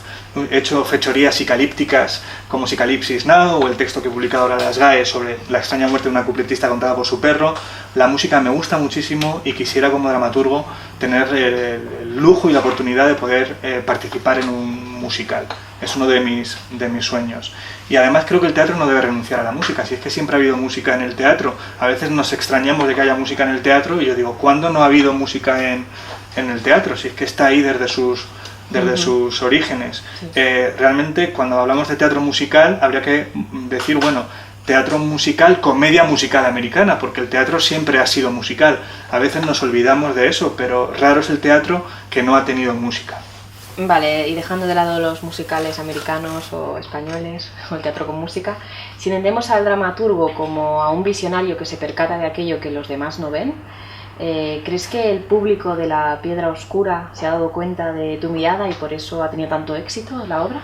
He hecho fechorías psicalípticas como Psicalipsis Now, o el texto que he publicado ahora en las GAE sobre la extraña muerte de una cupletista contada por su perro. La música me gusta muchísimo y quisiera como dramaturgo tener el lujo y la oportunidad de poder participar en un musical. Es uno de mis sueños. Y además creo que el teatro no debe renunciar a la música, si es que siempre ha habido música en el teatro. A veces nos extrañamos de que haya música en el teatro, y yo digo, ¿cuándo no ha habido música en el teatro? Si es que está ahí desde sus orígenes. Realmente, cuando hablamos de teatro musical, habría que decir, bueno, teatro musical, comedia musical americana, porque el teatro siempre ha sido musical. A veces nos olvidamos de eso, pero raro es el teatro que no ha tenido música. Vale, y dejando de lado los musicales americanos o españoles, o el teatro con música, si entendemos al dramaturgo como a un visionario que se percata de aquello que los demás no ven, ¿crees que el público de La Piedra Oscura se ha dado cuenta de tu mirada y por eso ha tenido tanto éxito la obra?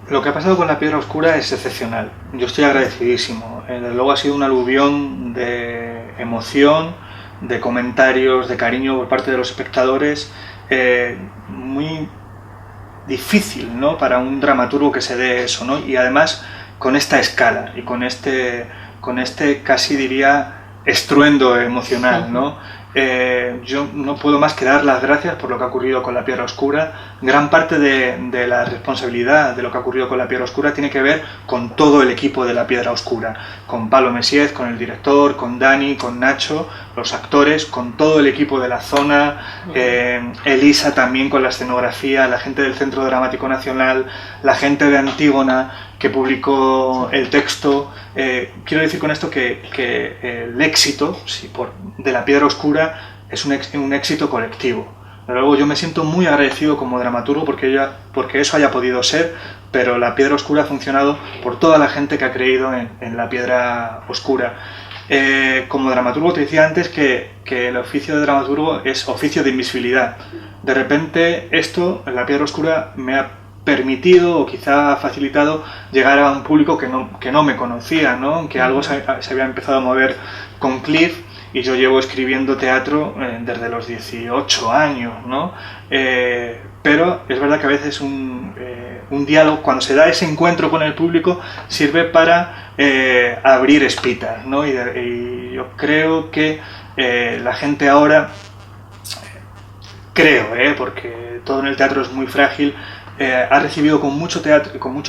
Lo que ha pasado con La Piedra Oscura es excepcional. Yo estoy agradecidísimo. Desde luego ha sido un aluvión de emoción, de comentarios, de cariño por parte de los espectadores, muy difícil, ¿no?, para un dramaturgo que se dé eso, ¿no? Y además con esta escala y con este casi diría estruendo emocional, ¿no? yo no puedo más que dar las gracias por lo que ha ocurrido con La Piedra Oscura. Gran parte de la responsabilidad de lo que ha ocurrido con La Piedra Oscura tiene que ver con todo el equipo de La Piedra Oscura, con Pablo Messiez, con el director, con Dani, con Nacho, los actores, con todo el equipo de la zona, Elisa también con la escenografía, la gente del Centro Dramático Nacional, la gente de Antígona que publicó el texto. Quiero decir con esto que el éxito de La Piedra Oscura es un éxito colectivo. Luego yo me siento muy agradecido como dramaturgo porque eso haya podido ser, pero La Piedra Oscura ha funcionado por toda la gente que ha creído en La Piedra Oscura. Como dramaturgo te decía antes que el oficio de dramaturgo es oficio de invisibilidad. De repente La Piedra Oscura me ha permitido o quizá ha facilitado llegar a un público que no me conocía, ¿no? Que algo se había empezado a mover con Cliff, y yo llevo escribiendo teatro desde los 18 años, ¿no? Pero es verdad que a veces un diálogo, cuando se da ese encuentro con el público, sirve para abrir espitas, ¿no? Y yo creo que la gente ahora, porque todo en el teatro es muy frágil, ha recibido con mucho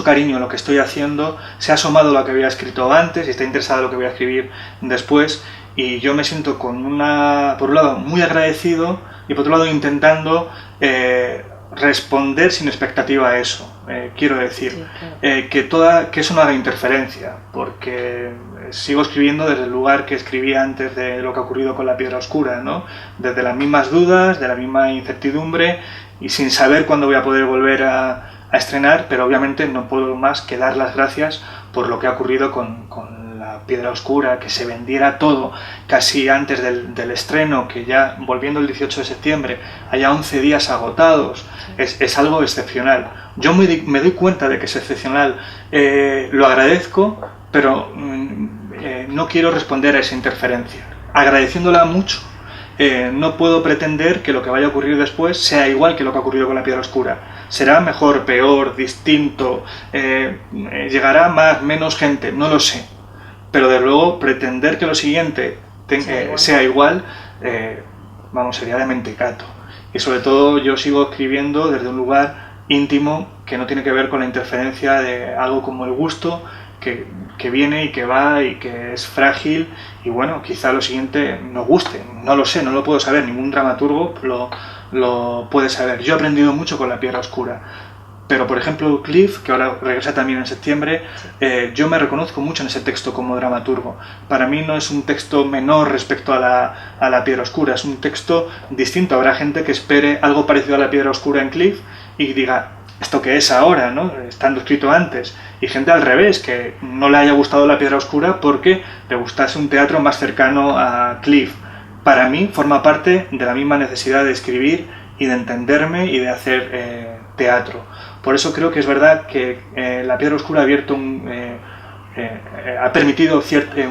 cariño lo que estoy haciendo, se ha asomado a lo que había escrito antes y está interesado en lo que voy a escribir después, y yo me siento por un lado muy agradecido y por otro lado intentando responder sin expectativa a eso. Quiero decir, sí, claro. Que eso no haga interferencia, porque sigo escribiendo desde el lugar que escribía antes de lo que ha ocurrido con La Piedra Oscura, ¿no? Desde las mismas dudas, de la misma incertidumbre, y sin saber cuándo voy a poder volver a estrenar, pero obviamente no puedo más que dar las gracias por lo que ha ocurrido con La Piedra Oscura, que se vendiera todo casi antes del estreno, que ya volviendo el 18 de septiembre haya 11 días agotados, es algo excepcional. Yo me doy cuenta de que es excepcional, lo agradezco, pero no quiero responder a esa interferencia. Agradeciéndola mucho, no puedo pretender que lo que vaya a ocurrir después sea igual que lo que ha ocurrido con La Piedra Oscura. Será mejor, peor, distinto, llegará menos gente, no lo sé. Pero de luego pretender que lo siguiente sea igual, sería de mentecato. Y sobre todo yo sigo escribiendo desde un lugar íntimo que no tiene que ver con la interferencia de algo como el gusto, que viene y que va y que es frágil, y bueno, quizá lo siguiente nos guste, no lo sé, no lo puedo saber, ningún dramaturgo lo puede saber. Yo he aprendido mucho con La Piedra Oscura, pero por ejemplo Cliff, que ahora regresa también en septiembre, yo me reconozco mucho en ese texto como dramaturgo. Para mí no es un texto menor respecto a La Piedra Oscura, es un texto distinto. Habrá gente que espere algo parecido a La Piedra Oscura en Cliff y diga, ¿esto qué es ahora, no? Estando escrito antes. Y gente al revés, que no le haya gustado La Piedra Oscura porque le gustase un teatro más cercano a Cliff. Para mí forma parte de la misma necesidad de escribir y de entenderme y de hacer teatro. Por eso creo que es verdad que La Piedra Oscura ha abierto ha permitido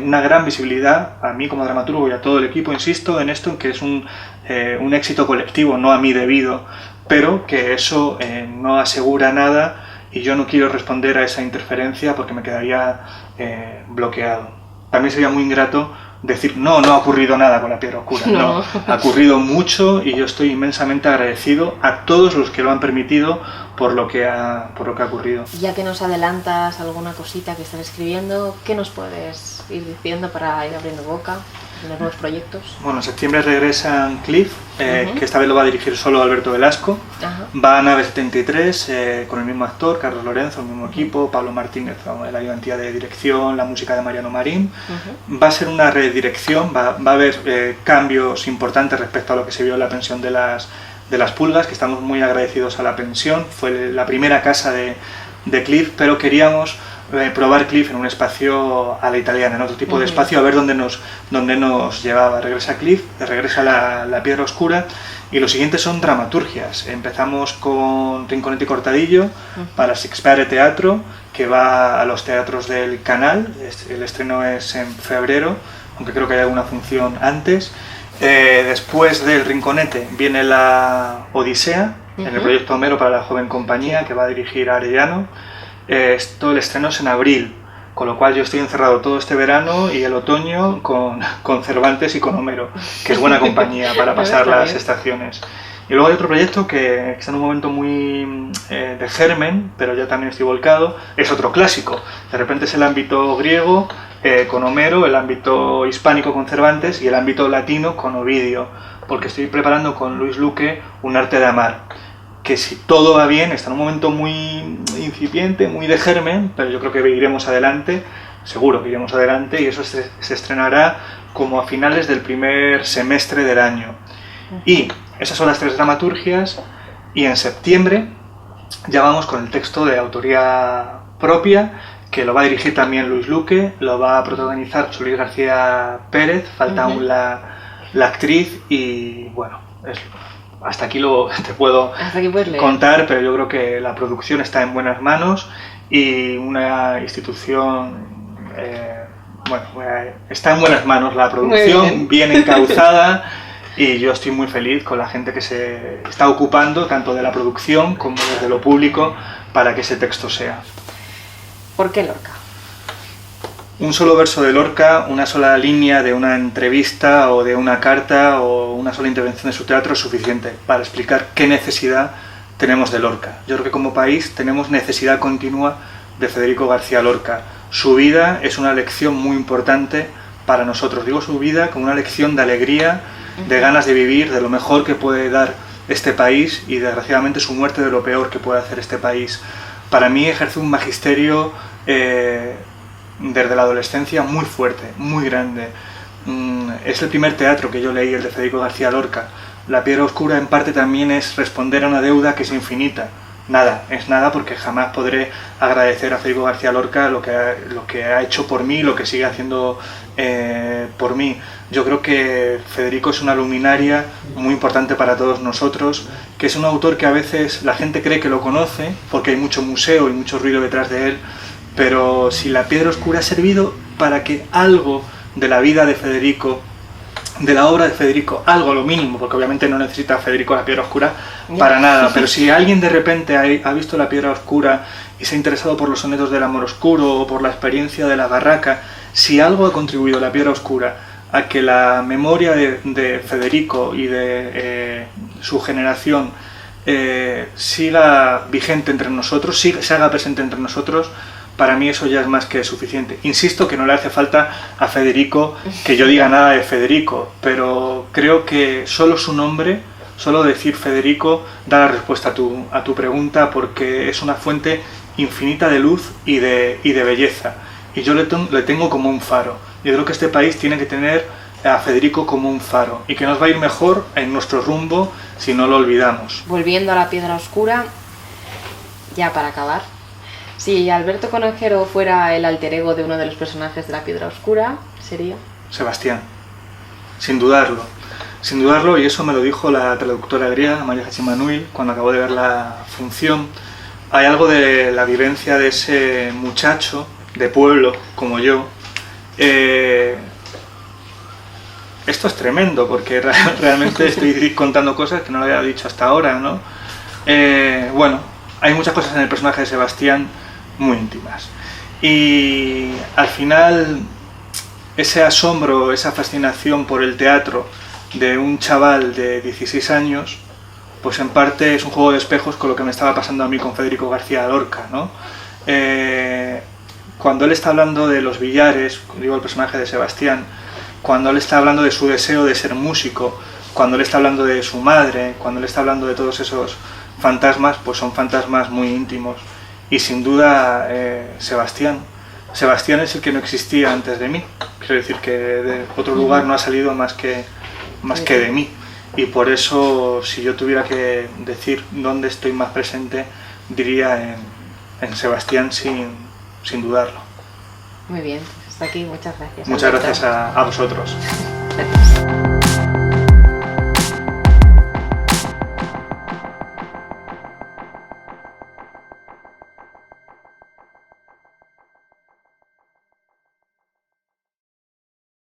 una gran visibilidad a mí como dramaturgo y a todo el equipo, insisto en esto, que es un éxito colectivo, no a mí debido, pero que eso no asegura nada, y yo no quiero responder a esa interferencia porque me quedaría bloqueado. También sería muy ingrato decir, no ha ocurrido nada con La Piedra Oscura. No, ha ocurrido mucho, y yo estoy inmensamente agradecido a todos los que lo han permitido por lo que ha ocurrido. Ya que nos adelantas alguna cosita que estás escribiendo, ¿qué nos puedes ir diciendo para ir abriendo boca en los nuevos proyectos? Bueno, en septiembre regresan Cliff, que esta vez lo va a dirigir solo Alberto Velasco. Va a Nave 73 con el mismo actor, Carlos Lorenzo, el mismo equipo, Pablo Martínez, la ayudantía de dirección, la música de Mariano Marín. Va a ser una redirección, va a haber cambios importantes respecto a lo que se vio en La Pensión de las Pulgas, que estamos muy agradecidos a La Pensión. Fue la primera casa de Cliff, pero queríamos probar Cliff en un espacio a la italiana, en otro tipo de espacio, a ver dónde nos llevaba. Regresa Cliff, regresa la Piedra Oscura, y los siguientes son dramaturgias. Empezamos con Rinconete y Cortadillo para Sixpare Teatro, que va a los teatros del Canal. El estreno es en febrero, aunque creo que hay alguna función antes. Después del Rinconete viene la Odisea, en el proyecto Homero para la Joven Compañía, que va a dirigir Arellano. El estreno es en abril, Con lo cual yo estoy encerrado todo este verano y el otoño con Cervantes y con Homero, que es buena compañía para pasar las estaciones. Y luego hay otro proyecto que está en un momento muy de germen, pero ya también estoy volcado, es otro clásico. De repente es el ámbito griego con Homero, el ámbito hispánico con Cervantes y el ámbito latino con Ovidio, porque estoy preparando con Luis Luque Un arte de amar, que si todo va bien está en un momento muy incipiente, muy de germen, pero yo creo que iremos adelante, seguro que iremos adelante, y eso se estrenará como a finales del primer semestre del año. Y esas son las 3 dramaturgias, y en septiembre ya vamos con el texto de autoría propia, que lo va a dirigir también Luis Luque, lo va a protagonizar José Luis García Pérez, falta aún la actriz, y bueno, hasta aquí te puedo contar, pero yo creo que la producción está en buenas manos y una institución, está en buenas manos la producción, bien encauzada, y yo estoy muy feliz con la gente que se está ocupando tanto de la producción como desde lo público para que ese texto sea. ¿Por qué Lorca? Un solo verso de Lorca, una sola línea de una entrevista o de una carta o una sola intervención de su teatro es suficiente para explicar qué necesidad tenemos de Lorca. Yo creo que como país tenemos necesidad continua de Federico García Lorca. Su vida es una lección muy importante para nosotros. Digo su vida como una lección de alegría, de ganas de vivir, de lo mejor que puede dar este país, y desgraciadamente su muerte de lo peor que puede hacer este país. Para mí ejerce un magisterio desde la adolescencia muy fuerte, muy grande. Es el primer teatro que yo leí, el de Federico García Lorca. La piedra oscura en parte también es responder a una deuda que es infinita. Nada, es nada, porque jamás podré agradecer a Federico García Lorca lo que ha hecho por mí, lo que sigue haciendo por mí. Yo creo que Federico es una luminaria muy importante para todos nosotros, que es un autor que a veces la gente cree que lo conoce, porque hay mucho museo y mucho ruido detrás de él, pero si la piedra oscura ha servido para que algo de la vida de Federico, de la obra de Federico, algo, lo mínimo, porque obviamente no necesita Federico la piedra oscura para nada, pero si alguien de repente ha visto la piedra oscura y se ha interesado por los sonetos del amor oscuro o por la experiencia de la barraca, si algo ha contribuido la piedra oscura a que la memoria de Federico y de su generación siga vigente entre nosotros, se haga presente entre nosotros, para mí eso ya es más que suficiente. Insisto que no le hace falta a Federico que yo diga nada de Federico, pero creo que solo su nombre, solo decir Federico, da la respuesta a tu pregunta, porque es una fuente infinita de luz y de belleza. Y yo le tengo como un faro. Yo creo que este país tiene que tener a Federico como un faro, y que nos va a ir mejor en nuestro rumbo si no lo olvidamos. Volviendo a la piedra oscura, ya para acabar, si Alberto Conejero fuera el alter ego de uno de los personajes de la piedra oscura, sería Sebastián, sin dudarlo. Sin dudarlo, y eso me lo dijo la traductora griega, María Hachimanuil, cuando acabó de ver la función. Hay algo de la vivencia de ese muchacho de pueblo, como yo. Esto es tremendo, porque realmente estoy contando cosas que no lo había dicho hasta ahora, ¿no? Bueno, hay muchas cosas en el personaje de Sebastián muy íntimas. Y al final, ese asombro, esa fascinación por el teatro de un chaval de 16 años, pues en parte es un juego de espejos con lo que me estaba pasando a mí con Federico García Lorca, ¿no? Cuando él está hablando de los billares, digo el personaje de Sebastián, cuando él está hablando de su deseo de ser músico, cuando él está hablando de su madre, cuando él está hablando de todos esos fantasmas, pues son fantasmas muy íntimos. Y sin duda Sebastián es el que no existía antes de mí. Quiero decir que de otro lugar no ha salido más que de mí. Y por eso, si yo tuviera que decir dónde estoy más presente, diría en Sebastián sin dudarlo. Muy bien, hasta aquí, muchas gracias. Muchas gracias a vosotros. Gracias.